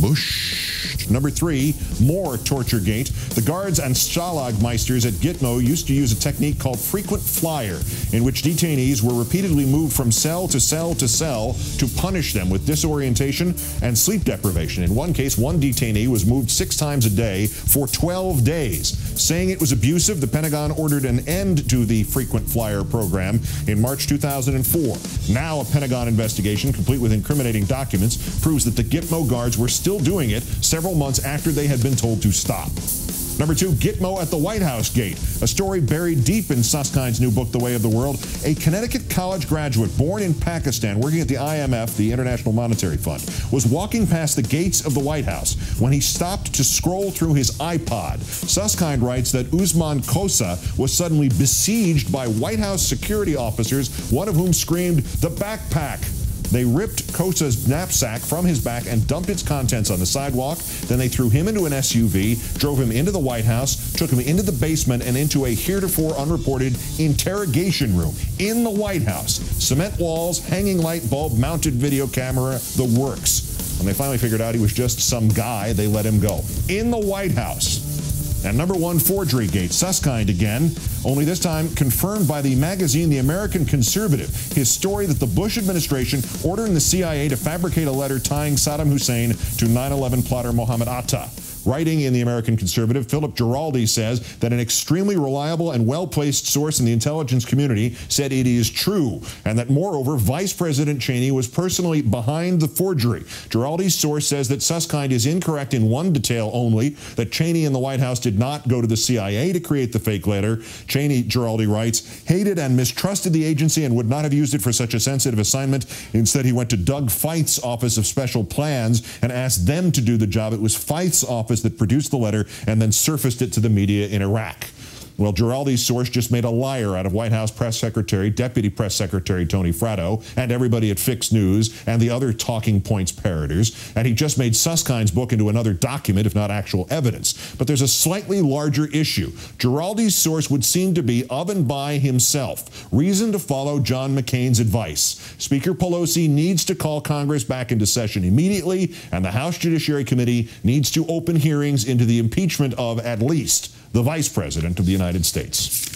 Bush. Number 3, more Torturegate. The guards and Stalagmeisters at Gitmo used to use a technique called frequent flyer, in which detainees were repeatedly moved from cell to cell to cell to punish them with disorientation and sleep deprivation. In one case, one detainee was moved 6 times a day for 12 days. Saying it was abusive, the Pentagon ordered an end to the frequent flyer program in March 2004. Now a Pentagon investigation, complete with incriminating documents, proves that the Gitmo guards were still doing it several months after they had been told to stop. Number 2, Gitmo at the White House gate. A story buried deep in Suskind's new book, The Way of the World. A Connecticut college graduate born in Pakistan, working at the IMF, the International Monetary Fund, was walking past the gates of the White House when he stopped to scroll through his iPod. Suskind writes that Usman Khosa was suddenly besieged by White House security officers, one of whom screamed, "The backpack!" They ripped Khosa's knapsack from his back and dumped its contents on the sidewalk. Then they threw him into an SUV, drove him into the White House, took him into the basement and into a heretofore unreported interrogation room in the White House. Cement walls, hanging light bulb, mounted video camera, the works. When they finally figured out he was just some guy, they let him go. In the White House. And number 1, forgery gate. Suskind again, only this time confirmed by the magazine The American Conservative. His story that the Bush administration ordering the CIA to fabricate a letter tying Saddam Hussein to 9/11 plotter Mohammed Atta. Writing in The American Conservative, Philip Giraldi says that an extremely reliable and well-placed source in the intelligence community said it is true, and that moreover, Vice President Cheyney was personally behind the forgery. Giraldi's source says that Suskind is incorrect in one detail only, that Cheyney and the White House did not go to the CIA to create the fake letter. Cheyney, Giraldi writes, hated and mistrusted the agency and would not have used it for such a sensitive assignment. Instead, he went to Doug Feith's Office of Special Plans and asked them to do the job. It was Feith's office that produced the letter and then surfaced it to the media in Iraq. Well, Giraldi's source just made a liar out of White House Press Secretary, Deputy Press Secretary Tony Fratto, and everybody at Fix News and the other talking points parroters, and he just made Suskind's book into another document, if not actual evidence. But there's a slightly larger issue. Giraldi's source would seem to be of and by himself. Reason to follow John McCain's advice. Speaker Pelosi needs to call Congress back into session immediately, and the House Judiciary Committee needs to open hearings into the impeachment of at least the Vice President of the United States.